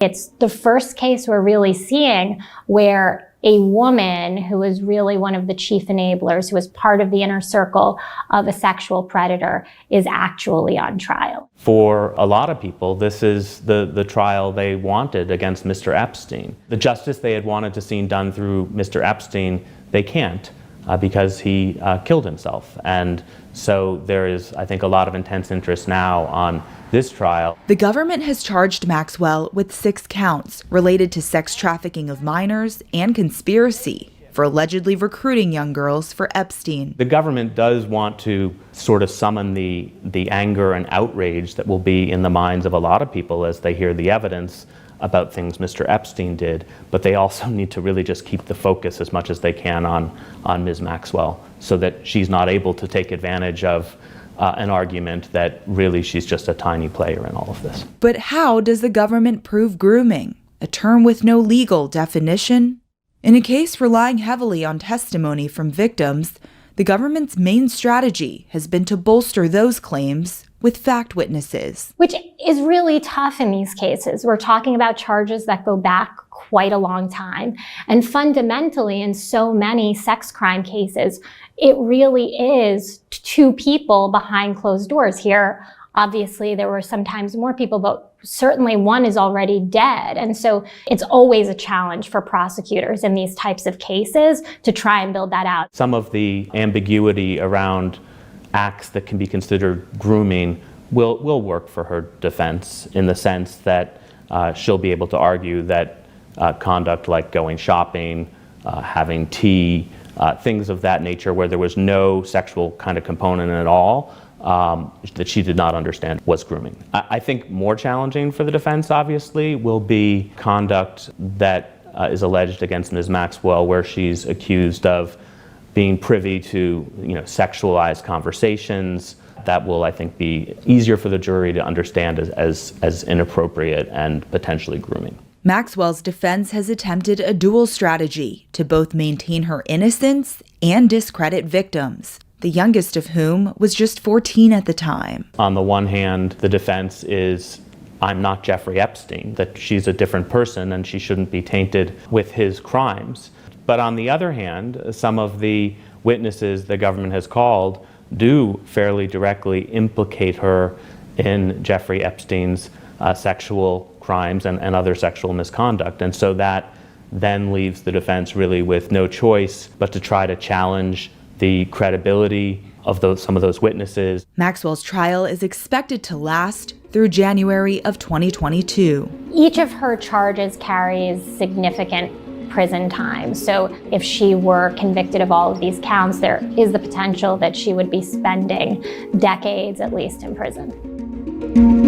It's the first case we're really seeing where a woman who was really one of the chief enablers, who was part of the inner circle of a sexual predator, is actually on trial. For a lot of people, this is the trial they wanted against Mr. Epstein. The justice they had wanted to see done through Mr. Epstein, they can't because he killed himself. And so there is, I think, a lot of intense interest now on this trial. The government has charged Maxwel with 6 counts related to sex trafficking of minors and conspiracy for allegedly recruiting young girls for Epstein. The government does want to sort of summon the anger and outrage that will be in the minds of a lot of people as they hear the evidence about things Mr. Epstein did, but they also need to really just keep the focus as much as they can on Ms. Maxwel so that she's not able to take advantage of an argument that really she's just a tiny player in all of this. But how does the government prove grooming, a term with no legal definition? In a case relying heavily on testimony from victims, the government's main strategy has been to bolster those claims with fact witnesses. Which is really tough in these cases. We're talking about charges that go back quite a long time. And fundamentally, in so many sex crime cases, it really is 2 people behind closed doors. Here, obviously, there were sometimes more people, but certainly one is already dead. And so it's always a challenge for prosecutors in these types of cases to try and build that out. Some of the ambiguity around acts that can be considered grooming will work for her defense in the sense that she'll be able to argue that conduct like going shopping, having tea, things of that nature where there was no sexual kind of component at all, that she did not understand was grooming. I think more challenging for the defense, obviously, will be conduct that is alleged against Ms. Maxwel, where she's accused of being privy to, sexualized conversations. That will, I think, be easier for the jury to understand as inappropriate and potentially grooming. Maxwel's defense has attempted a dual strategy to both maintain her innocence and discredit victims, the youngest of whom was just 14 at the time. On the one hand, the defense is, I'm not Jeffrey Epstein, that she's a different person and she shouldn't be tainted with his crimes. But on the other hand, some of the witnesses the government has called do fairly directly implicate her in Jeffrey Epstein's sexual crimes and other sexual misconduct. And so that then leaves the defense really with no choice but to try to challenge the credibility of some of those witnesses. Maxwel's trial is expected to last through January of 2022. Each of her charges carries significant prison time. So if she were convicted of all of these counts, there is the potential that she would be spending decades at least in prison.